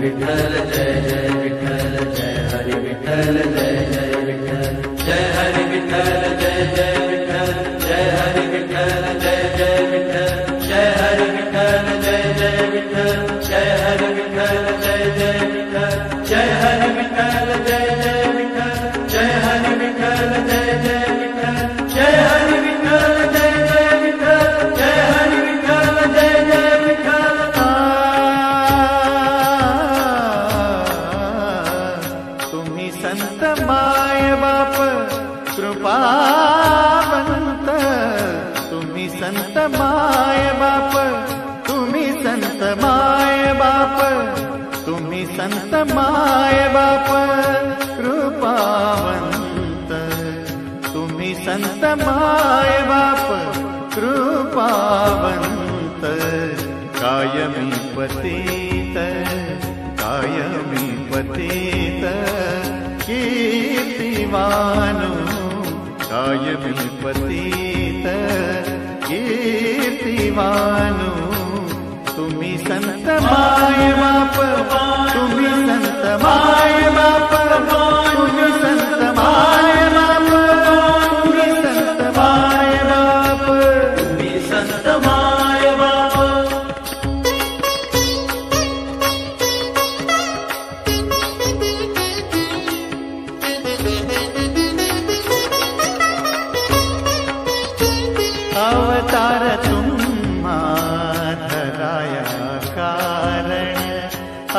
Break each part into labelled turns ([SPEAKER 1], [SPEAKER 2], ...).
[SPEAKER 1] विठ्ठल जय जय विठ्ठल जय हरि विठ्ठल जय जय विठ्ठल जय हरि विठ्ठल जय जय विठ्ठल जय हरि विठ्ठल जय जय विठ्ठल जय हरि विठ्ठल जय जय विठ्ठल जय हरि विठ्ठल जय जय विठ्ठल जय हरि विठ्ठल जय जय विठ्ठल जय हरि विठ्ठल जय जय विठ्ठल जय हरि विठ्ठल जय जय विठ्ठल जय हरि विठ्ठल जय जय विठ्ठल।
[SPEAKER 2] तुम्ही संत माय बाप कृपावंत, तुम्ही संत माय बाप, तुम्ही संत माय बाप, तुम्ही संत माय बाप कृपावंत, तुम्ही संत माय बाप कृपावंत, कायमी पतित कायमी पतित कीर्तिवानु, कायमी पतित कीर्तिवानु, तुम्ही संत माय बाप, तुम्ही संत माय बाप, तुम्ही संत माय बाप, तुम्ही संत माय बाप,
[SPEAKER 1] तुम्ही संत माय बाप।
[SPEAKER 2] अवतार तुम्हा धराया कारण,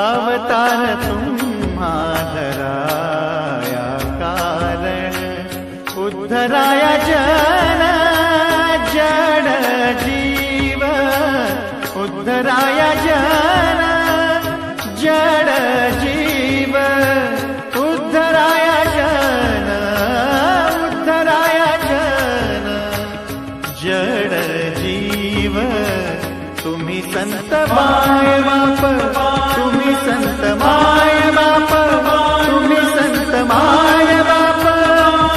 [SPEAKER 2] अवतार तुम्हा धराया कारण, उद्धराया जन जड जीव, उद्धराया जन जड जीव, उद्धराया जन, उद्धराया जन जड जीव, तुम्ही संत माय बाप, तुम्ही संत माय बाप, तुम्ही संत माय बाप,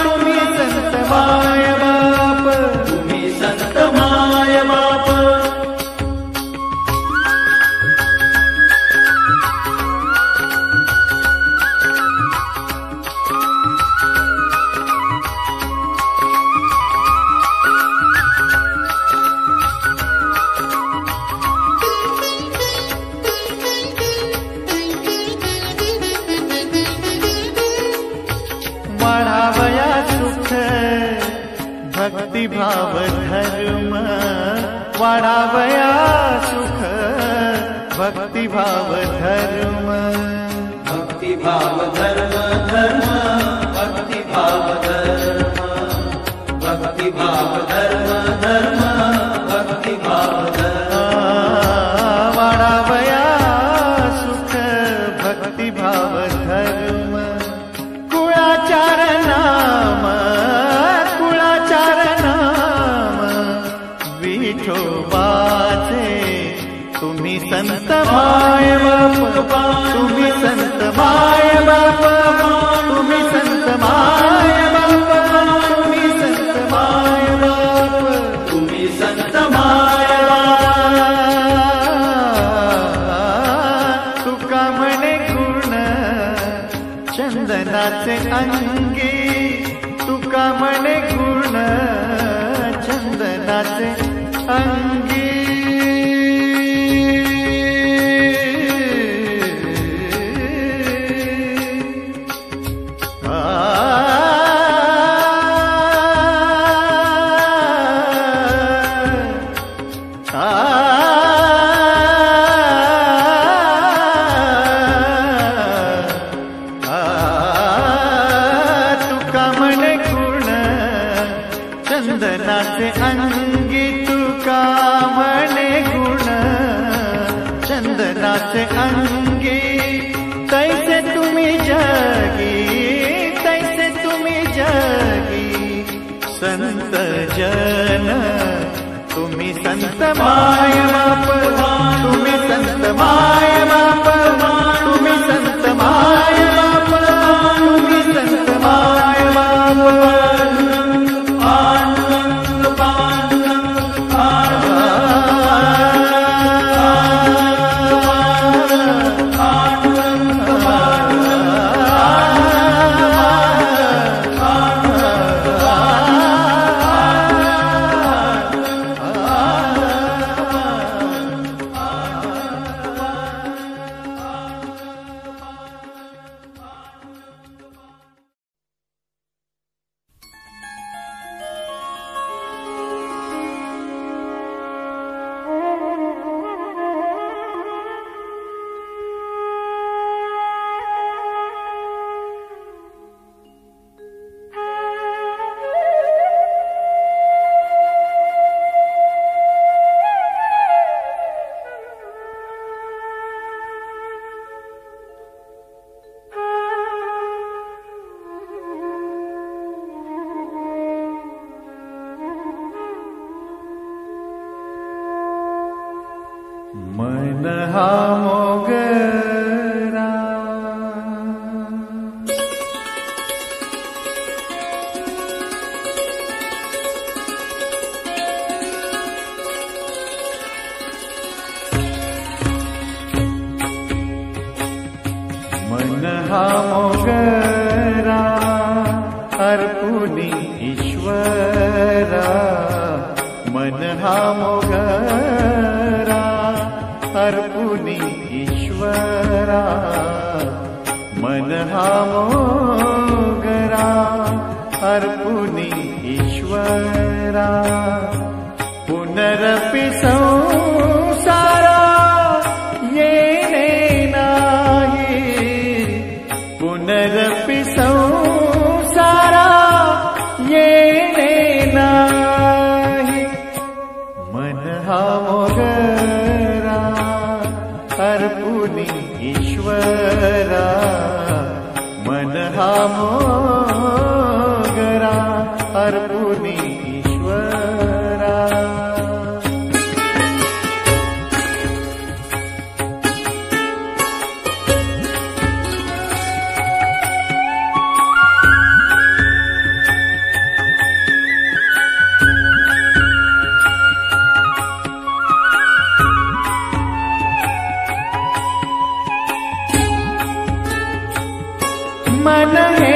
[SPEAKER 2] तुम्ही संत माय बाप,
[SPEAKER 1] तुम्ही संत माय बाप।
[SPEAKER 2] वाढावया सुख भक्तिभाव धर्म, वाढावया सुख भक्तिभाव धर्म,
[SPEAKER 1] भक्तिभाव धर्म धर्म भक्तिभाव धर्म, भक्तिभाव धर्म धर्म भक्तिभाव धर्म,
[SPEAKER 2] वाढावया सुख भक्तिभाव धर्म, कुळाचार नाम, कुळाचार नाम विठोबाचे, तुम्ही संत माय बाप, तुम्ही संत माय बाप, तुम्ही संत माय बाप, तुम्ही संत माय बाप,
[SPEAKER 1] तुम्ही संत माय बाप।
[SPEAKER 2] तुका म्हणे गुण चंदनाचे अंगी, तुका म्हणे गुण चंदनाचे अंगी, तुका म्हणे गुण चंदनाचे अंगी, तुका म्हणे गुण चंदनाचे अंगी, तैसे तुम्ही जगी, तैसे तुम्ही जगी संत जन, तुम्ही संत माय बाप, तुम्ही संत माय बाप, तुम्ही संत माय बाप, तुम्ही संत माय बाप,
[SPEAKER 1] पांडुरंग पांडुरंग पांडुरंग
[SPEAKER 2] मन हा मोगरा मन हा मोगरा अर्पुनी ईश्वरा मन हा मोगरा अर्पुनी ईश्वरा मन हा मोगरा अर्पुनी ईश्वरा पुनरपि संसारा येने नाही पुनरपि संसारा येने नाही मन हा मोगरा अर्पुनी ईश्वरा मन हा मोगरा अर्पुनी ईश्वरा मन हे